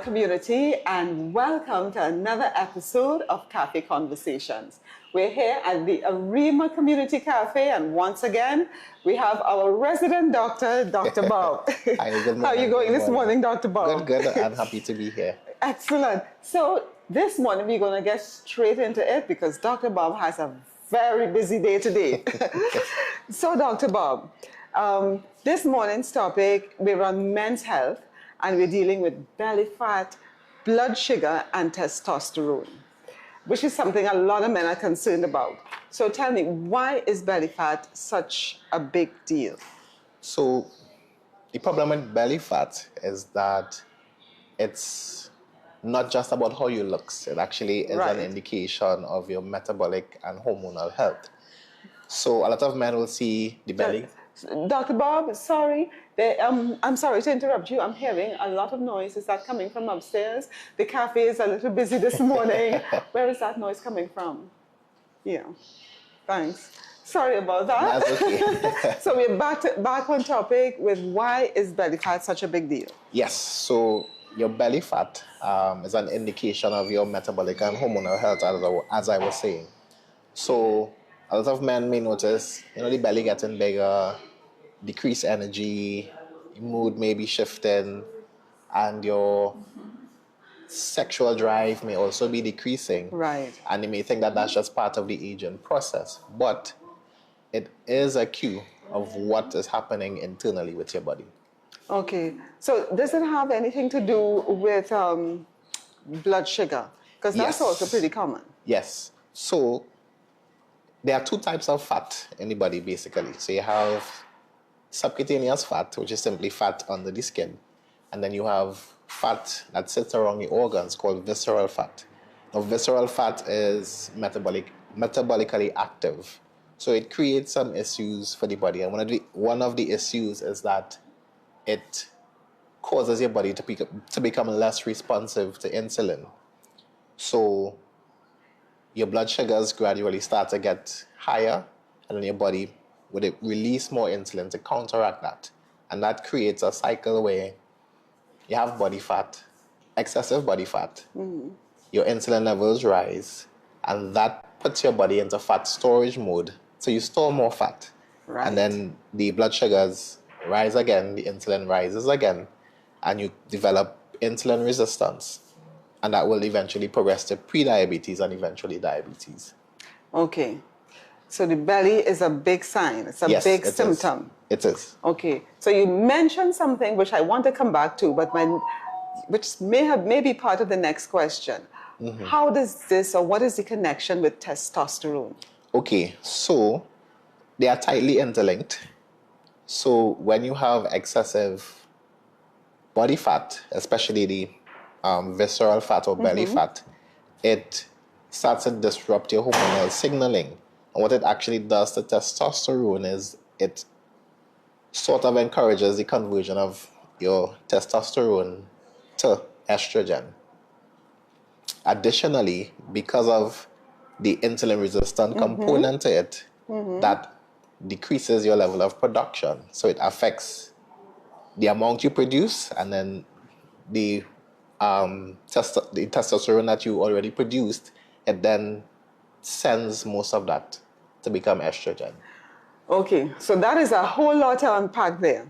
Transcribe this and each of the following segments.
community, and welcome to another episode of Café Conversations. We're here at the Arima Community Café, and once again, we have our resident doctor, Dr. Bobb. Hi, good morning. How are you going this morning, Dr. Bobb? Good. I'm happy to be here. Excellent. So this morning, we're going to get straight into it because Dr. Bobb has a very busy day today. So, Dr. Bobb, this morning's topic, we're on men's health, and we're dealing with belly fat, blood sugar, and testosterone, which is something a lot of men are concerned about. So tell me, why is belly fat such a big deal? So the problem with belly fat is that it's not just about how you look. It actually is an indication of your metabolic and hormonal health. So a lot of men will see the belly. Dr. Bobb, sorry. I'm sorry to interrupt you. I'm hearing a lot of noise. Is that coming from upstairs? The cafe is a little busy this morning. Where is that noise coming from? Yeah, thanks. Sorry about that. That's okay. So we're back on topic with why is belly fat such a big deal? Yes, so your belly fat is an indication of your metabolic and hormonal health, as I was saying. So a lot of men may notice, the belly getting bigger, decreased energy, your mood may be shifting, and your sexual drive may also be decreasing. Right. And they may think that that's just part of the aging process. But it is a cue of what is happening internally with your body. Okay. So does it have anything to do with blood sugar? Because that's also pretty common. Yes. So there are two types of fat in the body, basically. So you have subcutaneous fat, which is simply fat under the skin. And then you have fat that sits around the organs called visceral fat. Now, visceral fat is metabolically active. So it creates some issues for the body. And one of the issues is that it causes your body to become less responsive to insulin. So your blood sugars gradually start to get higher, and then your body would release more insulin to counteract that. And that creates a cycle where you have body fat, excessive body fat, your insulin levels rise, and that puts your body into fat storage mode. So you store more fat. Right. And then the blood sugars rise again, the insulin rises again, and you develop insulin resistance. And that will eventually progress to prediabetes and eventually diabetes. Okay. So the belly is a big sign. It's a big symptom. It is. Okay. So you mentioned something which I want to come back to, but which may be part of the next question. Mm-hmm. How does this, or what is the connection with testosterone? Okay. So they are tightly interlinked. So when you have excessive body fat, especially the visceral fat or belly fat, it starts to disrupt your hormonal signaling. And what it actually does to testosterone is it sort of encourages the conversion of your testosterone to estrogen. Additionally, because of the insulin resistant component to it, that decreases your level of production. So it affects the amount you produce, and then the testosterone that you already produced, it then sends most of that to become estrogen. Okay, so that is a whole lot to unpack there.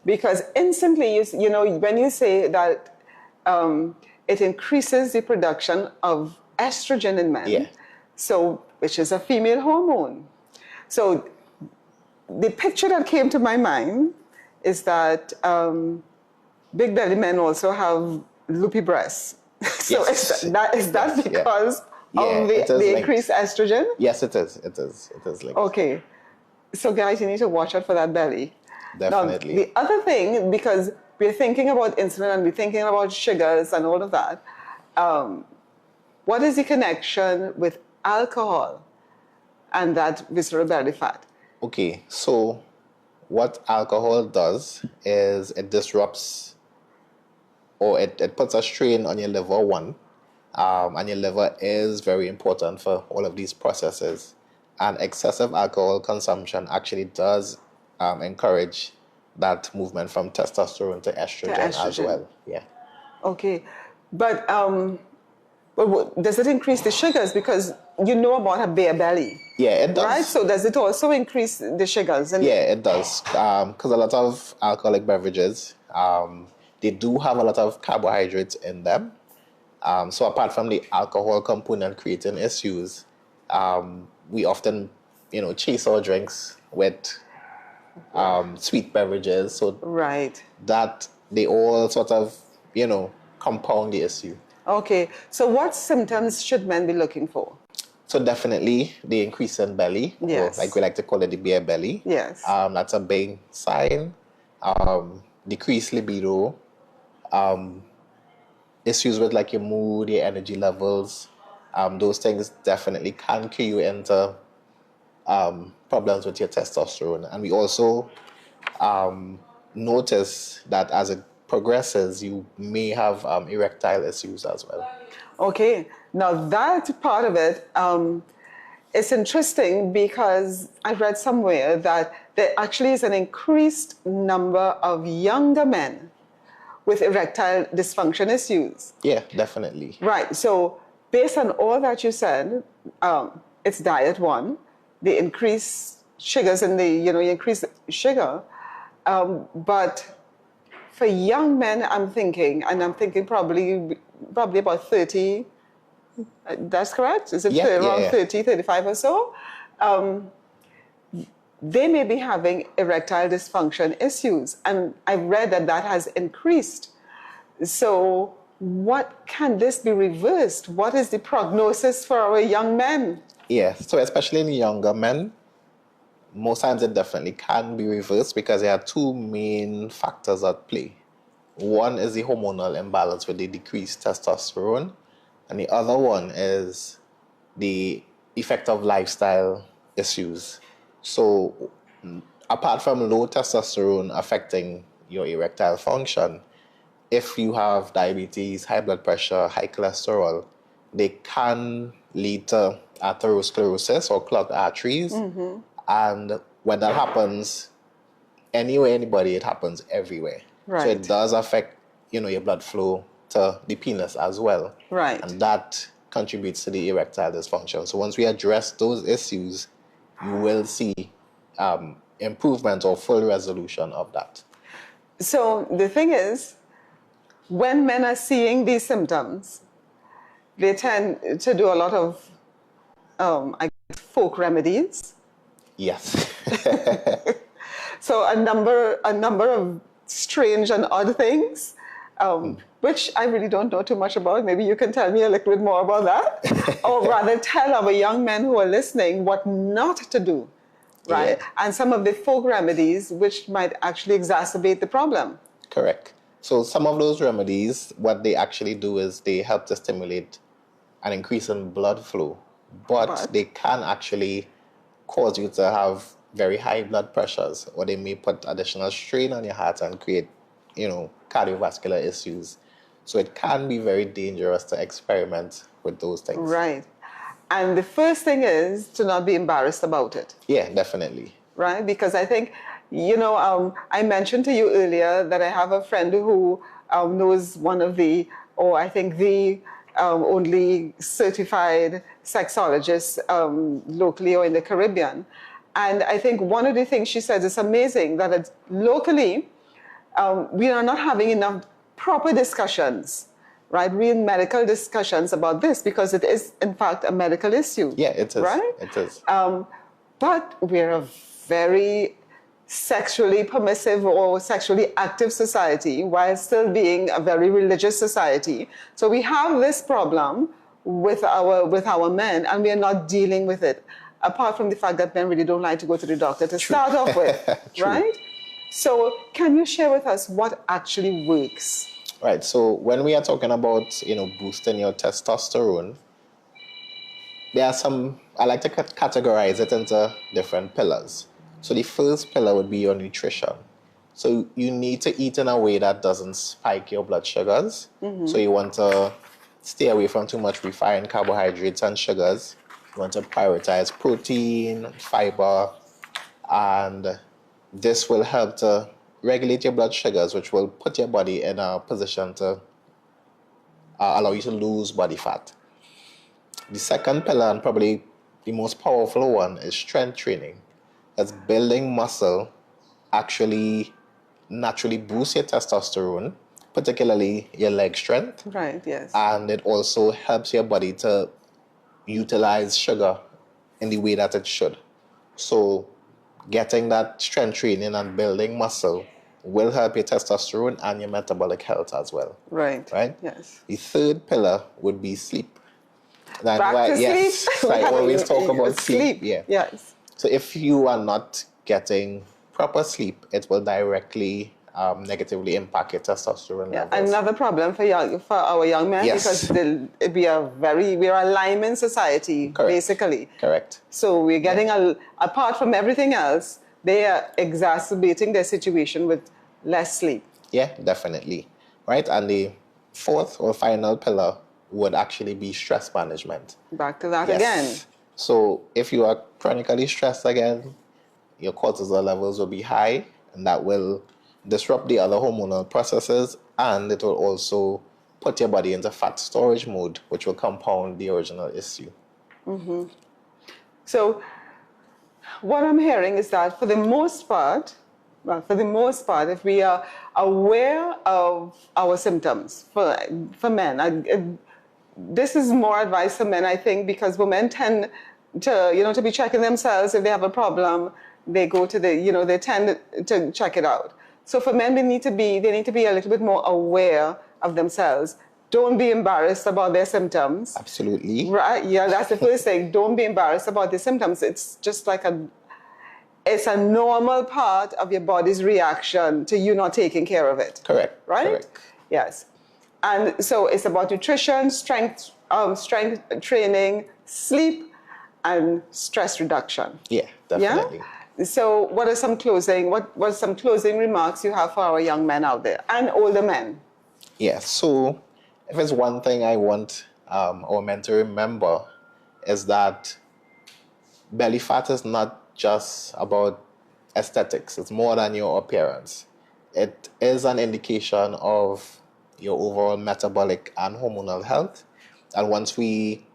Because instantly, when you say that it increases the production of estrogen in men, so which is a female hormone. So the picture that came to my mind is that big belly men also have loopy breasts. So is that because of the increased estrogen? Yes, it is. It is linked. Okay. So guys, you need to watch out for that belly. Definitely. Now, the other thing, because we're thinking about insulin and we're thinking about sugars and all of that, what is the connection with alcohol and that visceral belly fat? Okay, so what alcohol does is it disrupts, or it puts a strain on your liver, and your liver is very important for all of these processes. And excessive alcohol consumption actually does encourage that movement from testosterone to estrogen as well. Yeah. Okay. But does it increase the sugars? Because you know about a bare belly. Yeah, it does. Right? So does it also increase the sugars? Yeah, it does. Because a lot of alcoholic beverages, they do have a lot of carbohydrates in them. So apart from the alcohol component creating issues, we often, chase our drinks with sweet beverages. So right. that they all sort of, compound the issue. Okay. So what symptoms should men be looking for? So definitely the increase in belly, yes. or like we like to call it the bare belly. Yes. That's a big sign. Decreased libido, issues with like your mood, your energy levels. Those things definitely can cue you into problems with your testosterone. And we also notice that as it progresses, you may have erectile issues as well. Okay. Now that part of it, it's interesting because I read somewhere that there actually is an increased number of younger men with erectile dysfunction issues. Yeah, definitely. Right. So based on all that you said, it's diet one, the increased sugars in the, you increase sugar. But for young men, I'm thinking probably about 30. That's correct? Is it around 30, 35 or so? They may be having erectile dysfunction issues. And I've read that has increased. So what can this be reversed? What is the prognosis for our young men? Yes, so especially in younger men, most times it definitely can be reversed because there are two main factors at play. One is the hormonal imbalance with the decreased testosterone, and the other one is the effect of lifestyle issues. So apart from low testosterone affecting your erectile function, if you have diabetes, high blood pressure, high cholesterol, they can lead to atherosclerosis or clogged arteries. Mm-hmm. And when that happens, anybody, it happens everywhere. Right. So it does affect, your blood flow to the penis as well. Right. And that contributes to the erectile dysfunction. So once we address those issues, you will see improvement or full resolution of that. So the thing is, when men are seeing these symptoms, they tend to do a lot of folk remedies. Yes. So a number of strange and odd things, which I really don't know too much about. Maybe you can tell me a little bit more about that. Or rather tell our young men who are listening what not to do, right? Yeah. And some of the folk remedies which might actually exacerbate the problem. Correct. So some of those remedies, what they actually do is they help to stimulate an increase in blood flow, but they can actually cause you to have very high blood pressures, or they may put additional strain on your heart and create, cardiovascular issues. So it can be very dangerous to experiment with those things. Right. And the first thing is to not be embarrassed about it. Yeah, definitely. Right? Because I think, I mentioned to you earlier that I have a friend who knows one of the only certified sexologists locally or in the Caribbean. And I think one of the things she says is amazing, that locally, we are not having enough proper discussions, right? Real medical discussions about this, because it is, in fact, a medical issue. Yeah, it is. Right? It is. But we're a very sexually permissive or sexually active society while still being a very religious society. So we have this problem with our men, and we are not dealing with it, apart from the fact that men really don't like to go to the doctor to start off with, right? So can you share with us what actually works? Right, so when we are talking about, boosting your testosterone, there are some, I like to categorize it into different pillars. So the first pillar would be your nutrition. So you need to eat in a way that doesn't spike your blood sugars. Mm-hmm. So you want to stay away from too much refined carbohydrates and sugars. You want to prioritize protein, fiber, and this will help to regulate your blood sugars, which will put your body in a position to allow you to lose body fat. The second pillar, and probably the most powerful one, is strength training. That's building muscle actually naturally boosts your testosterone, particularly your leg strength. Right, yes. And it also helps your body to utilize sugar in the way that it should. So getting that strength training and building muscle will help your testosterone and your metabolic health as well. Right. Right? Yes. The third pillar would be sleep. Back to yes, sleep. I always talk about sleep. Yeah. Yes. So if you are not getting proper sleep, it will directly negatively impact your testosterone Yeah. levels. Another problem for our young men, Yes. because we are a liming society, Correct. basically. Correct. So we're getting apart from everything else, they are exacerbating their situation with less sleep. Yeah, definitely. Right? And the fourth or final pillar would actually be stress management. Back to that Yes. again. So if you are chronically stressed again, your cortisol levels will be high, and that will disrupt the other hormonal processes, and it will also put your body into fat storage mode, which will compound the original issue. So what I'm hearing is that for the most part, if we are aware of our symptoms for men, this is more advice for men, I think, because women tend to be checking themselves. If they have a problem, they go to they tend to check it out. So for men, they need to be a little bit more aware of themselves. Don't be embarrassed about their symptoms. Absolutely. Right? Yeah, that's the first thing. Don't be embarrassed about the symptoms. It's just like it's a normal part of your body's reaction to you not taking care of it. Correct. Right? Correct. Yes. And so it's about nutrition, strength training, sleep, and stress reduction. Yeah, definitely. Yeah? So what are some closing remarks you have for our young men out there and older men? Yeah, so if there's one thing I want our men to remember is that belly fat is not just about aesthetics. It's more than your appearance. It is an indication of your overall metabolic and hormonal health. And once we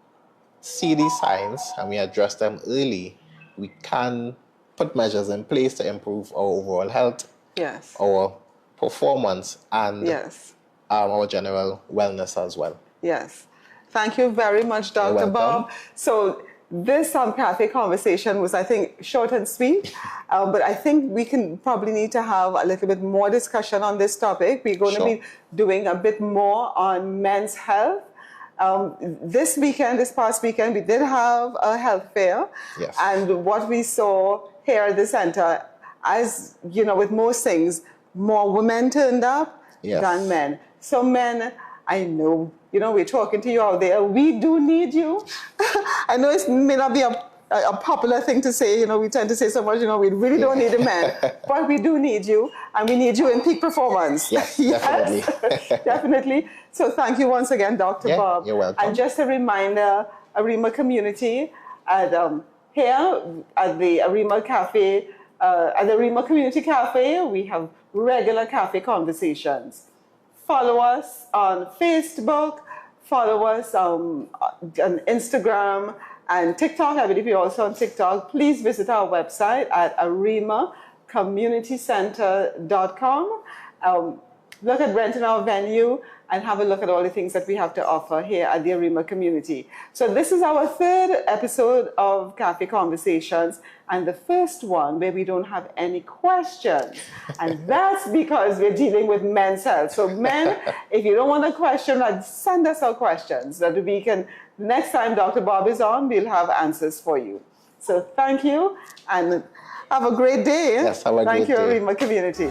see these signs and we address them early, we can put measures in place to improve our overall health, Yes. our performance, and Yes. Our general wellness as well. Yes. Thank you very much, Dr. welcome. Bobb. So this cafe conversation was, I think, short and sweet, but I think we can probably need to have a little bit more discussion on this topic. We're going to be doing a bit more on men's health. This past weekend, we did have a health fair. Yes. And what we saw here at the center, as you know, with most things, more women turned up than men. So men, I know, we're talking to you out there. We do need you. I know it may not be a popular thing to say. We tend to say so much, we really don't need a man. But we do need you, and we need you in peak performance. Yes, definitely. Yes, definitely. So thank you once again, Dr. Bobb. You're welcome. And just a reminder, Arima Community, here at the Arima Cafe, at the Arima Community Café, we have regular cafe conversations. Follow us on Facebook, follow us on Instagram and TikTok. I believe you're also on TikTok. Please visit our website at arimacommunitycenter.com. Look at renting our venue and have a look at all the things that we have to offer here at the Arima community. So this is our third episode of Cafe Conversations, and the first one where we don't have any questions. And that's because we're dealing with men's health. So men, if you don't want a question, send us our questions that we can, next time Dr. Bobb is on, we'll have answers for you. So thank you, and have a great day. Yes, have a great day. Thank you, Arima community.